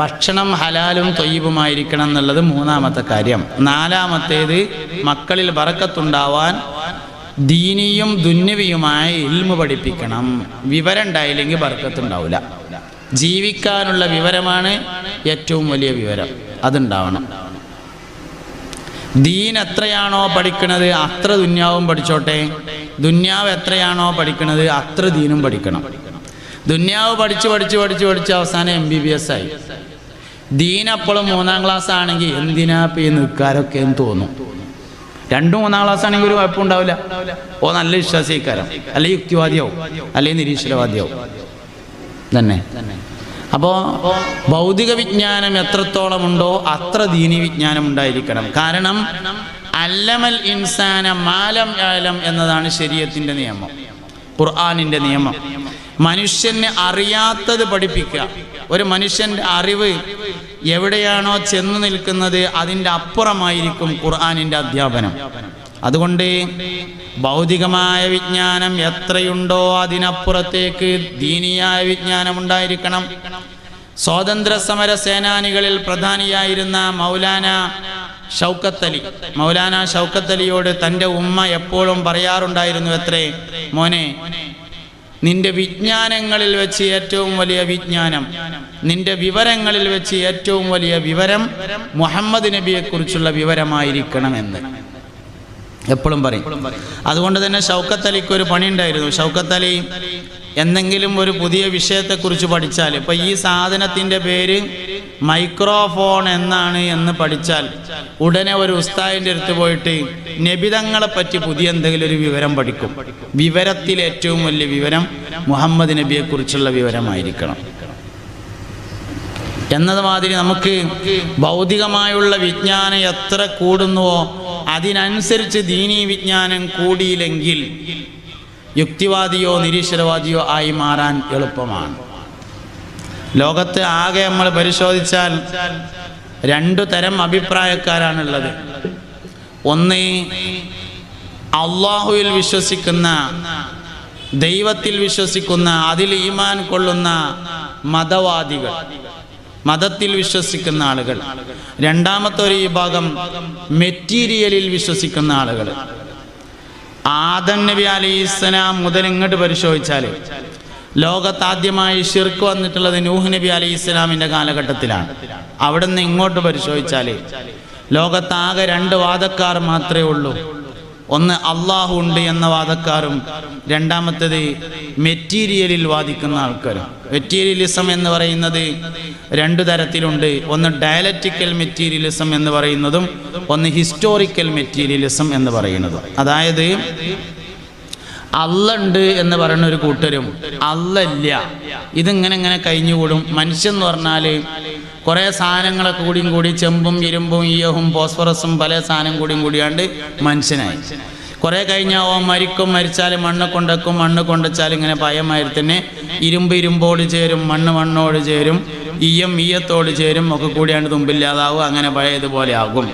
[SPEAKER 1] ഭക്ഷണം ഹലാലും തൊയ്യിബുമായിരിക്കണം എന്നുള്ളത് മൂന്നാമത്തെ കാര്യം. നാലാമത്തേത് മക്കളിൽ ബറക്കത്തുണ്ടാവാൻ ദീനിയും ദുന്യവിയുമായ ഇൽമു പഠിപ്പിക്കണം. വിവരം ഉണ്ടായില്ലെങ്കിൽ ബറക്കത്തുണ്ടാവില്ല. ജീവിക്കാനുള്ള വിവരമാണ് ഏറ്റവും വലിയ വിവരം, അതുണ്ടാവണം. ദീൻ എത്രയാണോ പഠിക്കുന്നത് അത്ര ദുന്യാവും പഠിച്ചോട്ടെ, ദുന്യാവ് എത്രയാണോ പഠിക്കുന്നത് അത്ര ദീനും പഠിക്കണം. ദുന്യാവ് പഠിച്ച് അവസാനം MBBS ആയി. ദീൻ അപ്പോഴും 3ാം ക്ലാസ് ആണെങ്കിൽ എന്തിനാ ഈ നിൽക്കാരൊക്കെ എന്ന് തോന്നും. 2-3 ക്ലാസ് ആണെങ്കിൽ ഒരു കുഴപ്പമുണ്ടാവില്ല. നല്ല വിശ്വാസിക്കാരം, അല്ലെങ്കിൽ യുക്തിവാദിയാവും, അല്ലെങ്കിൽ നിരീശ്വരവാദിയാവും തന്നെ. അപ്പോൾ ഭൗതിക വിജ്ഞാനം എത്രത്തോളം ഉണ്ടോ അത്ര ദീനി വിജ്ഞാനം ഉണ്ടായിരിക്കണം. കാരണം അല്ലമൽ ഇൻസാന മാലം യഅലം എന്നതാണ് ശരീഅത്തിന്റെ നിയമം, ഖുർആനിന്റെ നിയമം. മനുഷ്യന് അറിയാത്തത് പഠിപ്പിക്കുക. ഒരു മനുഷ്യൻ്റെ അറിവ് എവിടെയാണോ ചെന്നു നിൽക്കുന്നത് അതിൻ്റെ അപ്പുറമായിരിക്കും ഖുർആനിൻ്റെ അധ്യാപനം. അതുകൊണ്ട് ഭൗതികമായ വിജ്ഞാനം എത്രയുണ്ടോ അതിനപ്പുറത്തേക്ക് ദീനിയായ വിജ്ഞാനം ഉണ്ടായിരിക്കണം. സ്വാതന്ത്ര്യ സമര സേനാനികളിൽ പ്രധാനിയായിരുന്ന മൗലാന ഷൗക്കത്ത് അലിയോട് തൻ്റെ ഉമ്മ എപ്പോഴും പറയാറുണ്ടായിരുന്നു, എത്രേ മോനെ, നിന്റെ വിജ്ഞാനങ്ങളിൽ വെച്ച് ഏറ്റവും വലിയ വിജ്ഞാനം, നിന്റെ വിവരങ്ങളിൽ വെച്ച് ഏറ്റവും വലിയ വിവരം മുഹമ്മദ് നബിയെക്കുറിച്ചുള്ള വിവരമായിരിക്കണമെന്ന് എപ്പോഴും പറയും. അതുകൊണ്ട് തന്നെ ഷൗക്കത്ത് അലിക്ക് ഒരു പണി ഉണ്ടായിരുന്നു. ഷൗക്കത്ത് അലി എന്തെങ്കിലും ഒരു പുതിയ വിഷയത്തെക്കുറിച്ച് പഠിച്ചാൽ, ഇപ്പം ഈ സാധനത്തിൻ്റെ പേര് മൈക്രോഫോൺ എന്നാണ് എന്ന് പഠിച്ചാൽ ഉടനെ ഒരു ഉസ്താദിൻ്റെ അടുത്ത് പോയിട്ട് നബിതങ്ങളെ പറ്റി പുതിയ എന്തെങ്കിലും ഒരു വിവരം പഠിക്കും. വിവരത്തിൽ ഏറ്റവും വലിയ വിവരം മുഹമ്മദ് നബിയെക്കുറിച്ചുള്ള വിവരമായിരിക്കണം എന്നതുമാതിരി നമുക്ക് ഭൗതികമായുള്ള വിജ്ഞാനം എത്ര കൂടുന്നുവോ അതിനനുസരിച്ച് ദീനീ വിജ്ഞാനം കൂടിയില്ലെങ്കിൽ യുക്തിവാദിയോ നിരീശ്വരവാദിയോ ആയി മാറാൻ എളുപ്പമാണ്. ലോകത്ത് ആകെ നമ്മൾ പരിശോധിച്ചാൽ 2 തരം അഭിപ്രായക്കാരാണുള്ളത്. ഒന്ന്, അള്ളാഹുവിൽ വിശ്വസിക്കുന്ന, ദൈവത്തിൽ വിശ്വസിക്കുന്ന, അതിൽ ഈമാൻ കൊള്ളുന്ന മതവാദികൾ, മതത്തിൽ വിശ്വസിക്കുന്ന ആളുകൾ. രണ്ടാമത്തെ ഒരു വിഭാഗം മെറ്റീരിയലിൽ വിശ്വസിക്കുന്ന ആളുകൾ. ആദം നബി അലൈഹിസ്സലാം മുതൽ ഇങ്ങോട്ട് പരിശോധിച്ചാൽ ലോകത്താദ്യമായി ശിർക്ക് വന്നിട്ടുള്ളത് നൂഹ് നബി അലൈഹിസ്സലാമിൻ്റെ കാലഘട്ടത്തിലാണ്. അവിടെ നിന്ന് ഇങ്ങോട്ട് പരിശോധിച്ചാൽ ലോകത്താകെ 2 വാദക്കാർ മാത്രമേ ഉള്ളൂ. ഒന്ന് അള്ളാഹു ഉണ്ട് എന്ന വാദക്കാരും രണ്ടാമത്തേത് മെറ്റീരിയലിൽ വാദിക്കുന്ന ആൾക്കാരും. മെറ്റീരിയലിസം എന്ന് പറയുന്നത് 2 തരത്തിലുണ്ട്. ഒന്ന് ഡയലക്റ്റിക്കൽ മെറ്റീരിയലിസം എന്ന് പറയുന്നതും ഒന്ന് ഹിസ്റ്റോറിക്കൽ മെറ്റീരിയലിസം എന്ന് പറയുന്നതും. അതായത് അല്ല ഉണ്ട് എന്ന് പറയുന്ന ഒരു കൂട്ടരും അല്ല ഇല്ല, ഇതിങ്ങനെ കഴിഞ്ഞുകൂടും. മനുഷ്യൻ എന്ന് പറഞ്ഞാൽ കുറേ സാധനങ്ങളൊക്കെ കൂടി ചെമ്പും ഇരുമ്പും ഈയവും ഫോസ്ഫറസും പല സാധനം കൂടിയാണ്ട് മനുഷ്യനായി. കുറേ കഴിഞ്ഞാൽ മരിക്കും, മരിച്ചാൽ മണ്ണ് കൊണ്ടക്കും, മണ്ണ് കൊണ്ടുവച്ചാൽ ഇങ്ങനെ പയമാതിരി തന്നെ ഇരുമ്പോട് ചേരും, മണ്ണോട് ചേരും, ഈയത്തോട് ചേരും, ഒക്കെ കൂടിയാണ്ട് തുമ്പില്ലാതാവും. അങ്ങനെ പഴയതുപോലെ ആകും,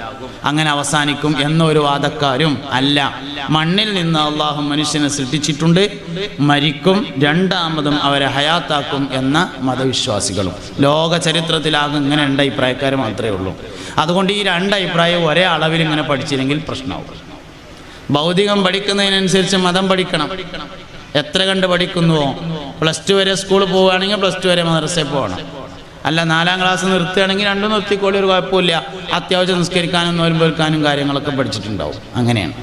[SPEAKER 1] അങ്ങനെ അവസാനിക്കും എന്നൊരു വാദക്കാരും അല്ല. മണ്ണിൽ നിന്ന് അള്ളാഹു മനുഷ്യനെ സൃഷ്ടിച്ചിട്ടുണ്ട്, മരിക്കും, രണ്ടാമതും അവരെ ഹയാത്താക്കും എന്ന മതവിശ്വാസികളും. ലോക ചരിത്രത്തിലാകും ഇങ്ങനെ 2 അഭിപ്രായക്കാർ മാത്രമേ ഉള്ളൂ. അതുകൊണ്ട് ഈ 2 അഭിപ്രായം ഒരേ അളവിൽ ഇങ്ങനെ പഠിച്ചില്ലെങ്കിൽ പ്രശ്നമാവും. ഭൗതികം പഠിക്കുന്നതിനനുസരിച്ച് മതം പഠിക്കണം. എത്ര കണ്ട് പഠിക്കുന്നുവോ, +2 വരെ സ്കൂളിൽ പോവുകയാണെങ്കിൽ +2 വരെ മദ്രസയിൽ പോകണം. അല്ല 4ാം ക്ലാസ് നിർത്തുകയാണെങ്കിൽ 2 നിർത്തിക്കോളി, ഒരു കുഴപ്പമില്ല. അത്യാവശ്യം നിസ്കരിക്കാനും നോയമ്പെടുക്കാനും കാര്യങ്ങളൊക്കെ പഠിച്ചിട്ടുണ്ടാവും. അങ്ങനെയാണ്.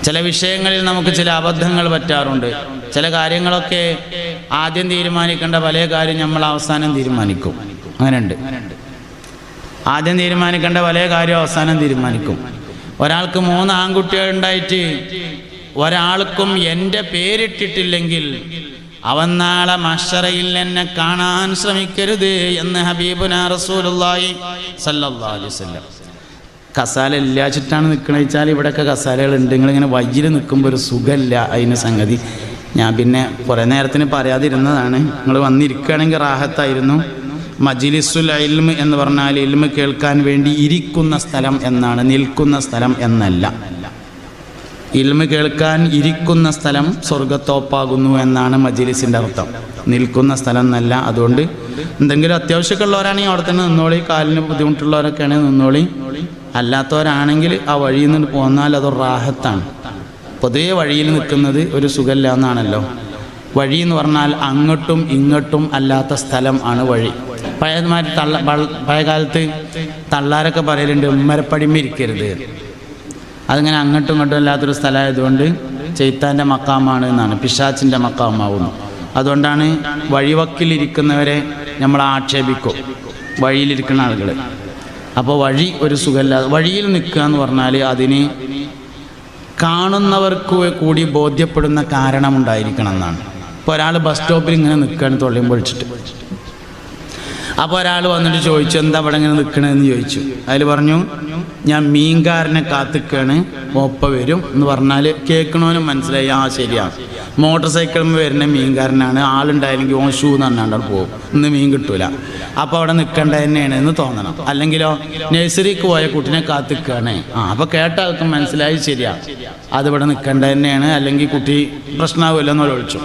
[SPEAKER 1] ചില വിഷയങ്ങളിൽ നമുക്ക് ചില അബദ്ധങ്ങൾ പറ്റാറുണ്ട്. ചില കാര്യങ്ങളൊക്കെ ആദ്യം തീരുമാനിക്കേണ്ട പല കാര്യം നമ്മൾ അവസാനം തീരുമാനിക്കും. അങ്ങനെയുണ്ട്. ആദ്യം തീരുമാനിക്കേണ്ട പല കാര്യം അവസാനം തീരുമാനിക്കും. ഒരാൾക്ക് 3 ആൺകുട്ടികളുണ്ടായിട്ട് ഒരാൾക്കും എൻ്റെ പേരിട്ടിട്ടില്ലെങ്കിൽ അവൻ നാളെ മഹ്ശറയിൽ എന്നെ കാണാൻ ശ്രമിക്കരുത് എന്ന് ഹബീബുനാ റസൂലുള്ളാഹി സ്വല്ലല്ലാഹു അലൈഹി വസല്ലം. കസാല ഇല്ലാച്ചിട്ടാണ് നിൽക്കണ വെച്ചാൽ ഇവിടെയൊക്കെ കസാലകളുണ്ട്. നിങ്ങളിങ്ങനെ വയ്യിൽ നിൽക്കുമ്പോൾ ഒരു സുഖമില്ല. അതിന് സംഗതി ഞാൻ പിന്നെ കുറേ നേരത്തിന് പറയാതിരുന്നതാണ്. നിങ്ങൾ വന്നിരിക്കുകയാണെങ്കിൽ റാഹത്തായിരുന്നു. മജ്ലിസുൽ ഇൽമ് എന്ന് പറഞ്ഞാൽ ഇൽമ് കേൾക്കാൻ വേണ്ടി ഇരിക്കുന്ന സ്ഥലം എന്നാണ്, നിൽക്കുന്ന സ്ഥലം എന്നല്ല. ഇൽമ് കേൾക്കാൻ ഇരിക്കുന്ന സ്ഥലം സ്വർഗത്തോപ്പാകുന്നു എന്നാണ് മജ്ലിസിൻ്റെ അർത്ഥം, നിൽക്കുന്ന സ്ഥലം എന്നല്ല. അതുകൊണ്ട് എന്തെങ്കിലും അത്യാവശ്യമൊക്കെ ഉള്ളവരാണെങ്കിൽ അവിടെ തന്നെ നിന്നോളി, കാലിന് ബുദ്ധിമുട്ടുള്ളവരൊക്കെയാണെങ്കിൽ നിന്നോളി. അല്ലാത്തവരാണെങ്കിൽ ആ വഴിയിൽ നിന്ന് പോന്നാൽ അതൊരു റാഹത്താണ്. പൊതുവെ വഴിയിൽ നിൽക്കുന്നത് ഒരു സുഖമില്ല എന്നാണല്ലോ. വഴി എന്ന് പറഞ്ഞാൽ അങ്ങോട്ടും ഇങ്ങോട്ടും അല്ലാത്ത സ്ഥലം ആണ് വഴി. പഴയകാലത്ത് തള്ളാരൊക്കെ പറയലുണ്ട് ഉമ്മരപ്പടിമ ഇരിക്കരുത്. അതിങ്ങനെ അങ്ങോട്ടും ഇങ്ങോട്ടും അല്ലാത്തൊരു സ്ഥലമായതുകൊണ്ട് ചെയ്ത്താൻ്റെ മക്കാമാണ് എന്നാണ്, പിശാച്ചിൻ്റെ മക്കാമാവുന്നു. അതുകൊണ്ടാണ് വഴിവക്കിലിരിക്കുന്നവരെ നമ്മൾ ആക്ഷേപിക്കും, വഴിയിലിരിക്കുന്ന ആളുകൾ. അപ്പോൾ വഴി ഒരു സുഖമില്ലാതെ വഴിയിൽ നിൽക്കുക എന്ന് പറഞ്ഞാൽ അതിന് കാണുന്നവർക്ക് കൂടി ബോധ്യപ്പെടുന്ന കാരണമുണ്ടായിരിക്കണം എന്നാണ്. ഇപ്പോൾ ഒരാൾ ബസ് സ്റ്റോപ്പിൽ ഇങ്ങനെ നിൽക്കുകയാണ് തൊള്ളിയും പൊളിച്ചിട്ട്. അപ്പോൾ ഒരാൾ വന്നിട്ട് ചോദിച്ചു, എന്താ ഇവിടെ ഇങ്ങനെ നിൽക്കണമെന്ന് ചോദിച്ചു. അതിൽ പറഞ്ഞു, ഞാൻ മീൻകാരനെ കാത്തിക്കാണ്, ഒപ്പ വരും എന്ന് പറഞ്ഞാൽ കേൾക്കണവനും മനസ്സിലായി, ആ ശരിയാണ്, മോട്ടോർ സൈക്കിളിൽ വരുന്ന മീൻകാരനാണ്, ആളുണ്ടായില്ലെങ്കിൽ ഓൻ ഷൂ നന്നാണ്ട് പോകും, ഇന്ന് മീൻ കിട്ടൂല, അപ്പോൾ അവിടെ നിൽക്കേണ്ട തന്നെയാണ് എന്ന് തോന്നണം. അല്ലെങ്കിലോ നഴ്സറിക്ക് പോയ കുട്ടിനെ കാത്തിക്കാണ്, അപ്പോൾ കേട്ട ആൾക്കും മനസ്സിലായി ശരിയാണ്, അതിവിടെ നിൽക്കേണ്ട തന്നെയാണ്, അല്ലെങ്കിൽ കുട്ടി പ്രശ്നമാകുമല്ലോ എന്ന് ഒഴിച്ചു.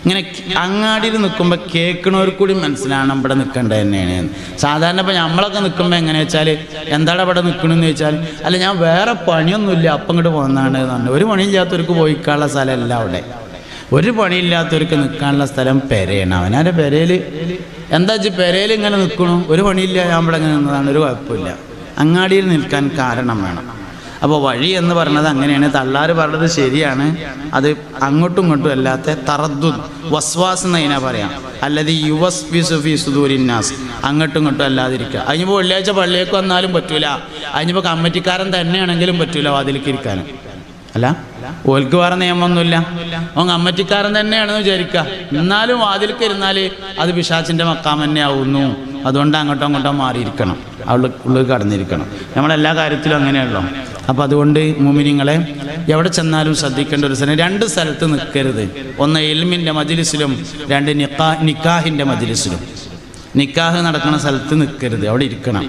[SPEAKER 1] ഇങ്ങനെ അങ്ങാടിയിൽ നിൽക്കുമ്പോൾ കേൾക്കണവർക്ക് കൂടി മനസ്സിലാണ് ഇവിടെ നിൽക്കേണ്ടത് തന്നെയാണ്. സാധാരണ ഇപ്പോൾ നമ്മളൊക്കെ നിൽക്കുമ്പോൾ എങ്ങനെ വെച്ചാൽ എന്താണ് ഇവിടെ നിൽക്കണമെന്ന് ചോദിച്ചാൽ, അല്ല ഞാൻ വേറെ പണിയൊന്നുമില്ല അപ്പം ഇങ്ങോട്ട് പോകുന്നതാണ് എന്ന്. ഒരു പണിയില്ലാത്തവർക്ക് പോയിക്കാനുള്ള സ്ഥലമല്ല അവിടെ. ഒരു പണിയില്ലാത്തവർക്ക് നിൽക്കാനുള്ള സ്ഥലം പെരയാണ്. അവനാരുടെ പെരയിൽ എന്താ വെച്ചാൽ പെരയിൽ ഇങ്ങനെ നിൽക്കണു, ഒരു പണിയില്ല, ഞാൻ ഇവിടെ ഇങ്ങനെ നിന്നതാണ്, ഒരു കുഴപ്പമില്ല. അങ്ങാടിയിൽ നിൽക്കാൻ കാരണം വേണം. അപ്പോൾ വഴി എന്ന് പറഞ്ഞത് അങ്ങനെയാണ്. തള്ളാർ പറഞ്ഞത് ശരിയാണ്. അത് അങ്ങോട്ടും ഇങ്ങോട്ടും അല്ലാത്ത തറദ്ദുദ് വസ്വാസ് എന്നതിനാ പറയാം. അല്ലാതെ യുവസ്വിസു ഫീ സുദൂരിന്നാസ്, അങ്ങോട്ടും ഇങ്ങോട്ടും അല്ലാതിരിക്കുക. അതിനിപ്പോൾ വെള്ളിയാഴ്ച പള്ളിയേക്ക് വന്നാലും പറ്റൂല, അതിനിപ്പോൾ കമ്മിറ്റിക്കാരൻ തന്നെയാണെങ്കിലും പറ്റൂല വാതിലേക്ക് ഇരിക്കാനും. അല്ല, ഓൽക്ക് വേറെ നിയമമൊന്നുമില്ല, ഓൻ കമ്മിറ്റിക്കാരൻ തന്നെയാണെന്ന് വിചാരിക്കുക, എന്നാലും വാതിലേക്ക് ഇരുന്നാൽ അത് പിശാച്ചിൻ്റെ മക്കാം തന്നെ ആവുന്നു. അതുകൊണ്ട് അങ്ങോട്ടോ അങ്ങോട്ടോ മാറിയിരിക്കണം, ഉള്ളിൽ കടന്നിരിക്കണം. നമ്മളെല്ലാ കാര്യത്തിലും അങ്ങനെയല്ലോ. അപ്പം അതുകൊണ്ട് മുഅ്മിനീങ്ങളെ എവിടെ ചെന്നാലും ശ്രദ്ധിക്കേണ്ട ഒരു സ്ഥലം, 2 സ്ഥലത്ത് നിൽക്കരുത്. ഒന്ന് ഇൽമിൻ്റെ മജ്ലിസിലും, 2 നിക്കാഹിൻ്റെ മജ്ലിസിലും. നിക്കാഹ് നടക്കുന്ന സ്ഥലത്ത് നിൽക്കരുത്, അവിടെ ഇരിക്കണം.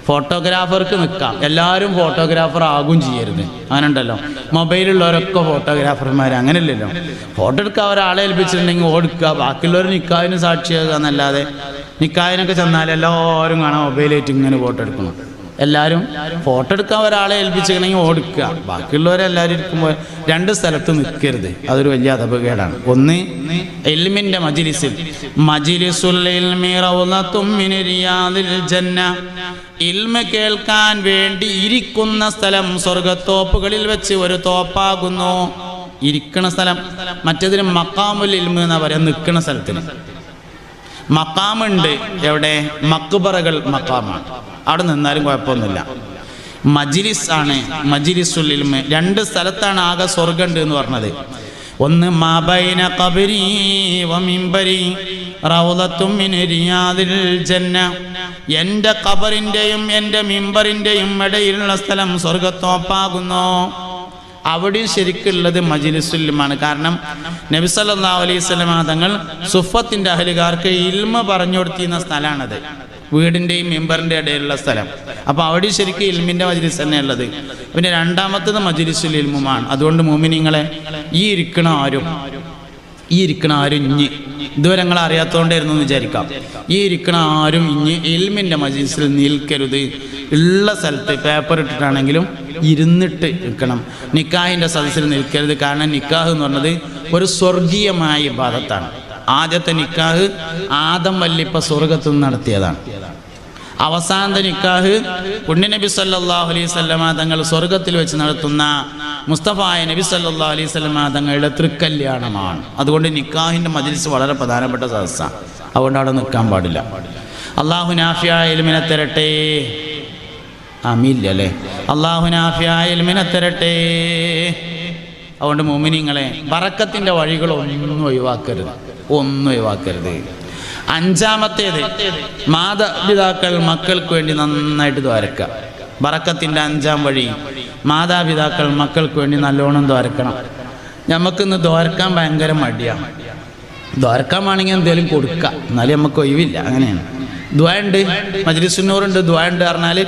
[SPEAKER 1] ഫോട്ടോഗ്രാഫർക്ക് നിൽക്കാം, എല്ലാവരും ഫോട്ടോഗ്രാഫർ ആകും ചെയ്യരുത്. അങ്ങനെ ഉണ്ടല്ലോ, മൊബൈലുള്ളവരൊക്കെ ഫോട്ടോഗ്രാഫർമാർ, അങ്ങനെയല്ലല്ലോ. ഫോട്ടോ എടുക്കുക, ഒരാളെ ഏൽപ്പിച്ചിട്ടുണ്ടെങ്കിൽ ഓടുക്കുക, ബാക്കിയുള്ളവർ നിക്കാഹിന് സാക്ഷിയാകുക എന്നല്ലാതെ. നിക്കാഹിനൊക്കെ ചെന്നാൽ എല്ലാവരും കാണാം മൊബൈലായിട്ട് ഇങ്ങനെ ഫോട്ടോ എടുക്കണം. എല്ലാവരും ഫോട്ടോ എടുക്കാൻ ഒരാളെ ഏൽപ്പിച്ചിട്ടുണ്ടെങ്കിൽ ഓടുക്കുക, ബാക്കിയുള്ളവരെല്ലാവരും ഇരിക്കുമ്പോൾ 2 സ്ഥലത്ത് നിൽക്കരുത്. അതൊരു വലിയ അപകടമാണ്. ഒന്ന് ഇൽമിൻ്റെ മജ്ലിസിൽ, മജ്ലിസുൽ ഇൽമി റൗളത്തും മിൻ റിയാദിൽ ജന്ന, ഇൽമ കേൾക്കാൻ വേണ്ടി ഇരിക്കുന്ന സ്ഥലം സ്വർഗത്തോപ്പുകളിൽ വെച്ച് ഒരു തോപ്പാകുന്നു. ഇരിക്കുന്ന സ്ഥലം. മറ്റേതിന് മഖാമുൽ ഇൽമ് എന്നാ പറയാം, നിൽക്കുന്ന സ്ഥലത്തിന്. മഖാമുണ്ട് എവിടെ? മക്ബറകൾ മഖാമാണ്, അവിടെ നിന്നാലും കുഴപ്പമൊന്നുമില്ല. മജ്ലിസ് ആണ്, മജ്ലിസുൽ ഇൽമ്. 2 സ്ഥലത്താണ് ആകെ സ്വർഗമുണ്ട് എന്ന് പറഞ്ഞത്. ഒന്ന് മാബൈന ഖബരി വ മിംബരി റൗളത്തും മിൻ റിയാദിൽ ജന്ന, എൻ്റെ ഖബറിൻ്റെയും എൻ്റെ മിംബറിൻ്റെയും ഇടയിലുള്ള സ്ഥലം സ്വർഗത്തോപ്പാകുന്നു. അവിടെയും ശരിക്കുള്ളത് മജ്ലിസുൽ ഇൽമാണ്. കാരണം നബി സല്ലല്ലാഹു അലൈഹി വസല്ലം തങ്ങൾ സുഫത്തിൻ്റെ അഹ്ലുകാർക്ക് ഇൽമ പറഞ്ഞു കൊടുത്തിരുന്ന സ്ഥലമാണത്, വീടിൻ്റെയും മെമ്പറിൻ്റെ ഇടയിലുള്ള സ്ഥലം. അപ്പോൾ അവിടെ ശരിക്കും ഇൽമിൻ്റെ മജ്ലിസ് തന്നെ ഉള്ളത്. പിന്നെ 2ാമത്തത് മജ്ലിസുൽ ഇൽമുമാണ്. അതുകൊണ്ട് മുഅ്മിനീങ്ങളെ ഈ ഇരിക്കണ ആരും ഇഞ്ഞി ഇതുവരെ നിങ്ങൾ അറിയാത്തതുകൊണ്ടായിരുന്നു എന്ന് വിചാരിക്കാം. ഈ ഇരിക്കണ ആരും ഇഞ്ഞി ഇൽമിൻ്റെ മജ്ലിസിൽ നിൽക്കരുത്. ഉള്ള സ്ഥലത്ത് പേപ്പർ ഇട്ടിട്ടാണെങ്കിലും ഇരുന്നിട്ട് നിൽക്കണം. നിക്കാഹിൻ്റെ സദസ്സിൽ നിൽക്കരുത്. കാരണം നിക്കാഹ് എന്ന് പറഞ്ഞത് ഒരു സ്വർഗീയമായ ഇബാദത്താണ്. ആദ്യത്തെ നിക്കാഹ് ആദം വല്ലിപ്പ സ്വർഗത്തു നിന്ന് നടത്തിയതാണ്. അവസാനത്തെ നിക്കാഹ് പുണ്യനബി സല്ലല്ലാഹു അലൈഹി വസല്ലമ തങ്ങൾ സ്വർഗത്തിൽ വെച്ച് നടത്തുന്ന മുസ്തഫായ നബി സല്ലല്ലാഹു അലൈഹി വസല്ലമ തങ്ങളുടെ തൃക്കല്യാണമാണ്. അതുകൊണ്ട് നിക്കാഹിൻ്റെ മജ്ലിസ് വളരെ പ്രധാനപ്പെട്ട സദസ്സാണ്. അതുകൊണ്ട് അവിടെ നിൽക്കാൻ പാടില്ല. അള്ളാഹു നാഫിയായ ഇൽമിനെ തരട്ടെ. ആമീല്ല അല്ലേ? അള്ളാഹു നാഫിയായ ഇൽമിനെ തരട്ടെ. അതുകൊണ്ട് മുഅ്മിനീങ്ങളെ ബറക്കത്തിൻ്റെ വഴികളൊന്നും ഒഴിവാക്കരുത്. അഞ്ചാമത്തേത് മാതാപിതാക്കൾ മക്കൾക്ക് വേണ്ടി നന്നായിട്ട് ദ്വാരക്കുക. ബറക്കത്തിൻ്റെ 5-ാം വഴി മാതാപിതാക്കൾ മക്കൾക്ക് വേണ്ടി നല്ലോണം ദ്വാരക്കണം. നമുക്കിന്ന് ദ്വാരക്കാൻ ഭയങ്കര മടിയാണ്. ദ്വാരക്കാൻ വേണമെങ്കിൽ എന്തെങ്കിലും കൊടുക്കുക, എന്നാലും നമുക്ക് ഒഴിവില്ല. അങ്ങനെയാണ്. ദ്വായുണ്ട്, മജ്ലിസുന്നൂറുണ്ട്, ദ്വായുണ്ട് പറഞ്ഞാൽ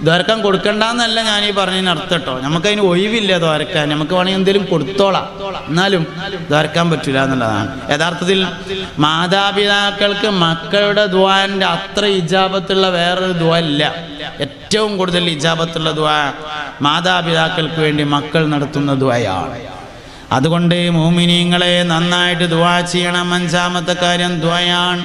[SPEAKER 1] ദ്വാരക്കാൻ കൊടുക്കണ്ടെന്നല്ല ഞാൻ ഈ പറഞ്ഞതിന് അർത്ഥം കേട്ടോ. നമുക്കതിന് ഒഴിവില്ല ദ്വാരക്കാൻ. നമുക്ക് വേണമെങ്കിൽ എന്തെങ്കിലും കൊടുത്തോളാം, എന്നാലും ദ്വാരക്കാൻ പറ്റില്ല എന്നുള്ളതാണ്. യഥാർത്ഥത്തിൽ മാതാപിതാക്കൾക്ക് മക്കളുടെ ദ്വാൻ്റെ അത്ര ഇജാബത്തുള്ള വേറൊരു ദ്വാ ഇല്ല. ഏറ്റവും കൂടുതൽ ഇജാബത്തുള്ള ദ്വാ മാതാപിതാക്കൾക്ക് വേണ്ടി മക്കൾ നടത്തുന്ന ദ്വായാണ്. അതുകൊണ്ട് മുഅ്മിനീങ്ങളെ നന്നായിട്ട് ദുആ ചെയ്യണം. 5-ാമത്തെ കാര്യം ദ്വായാണ്.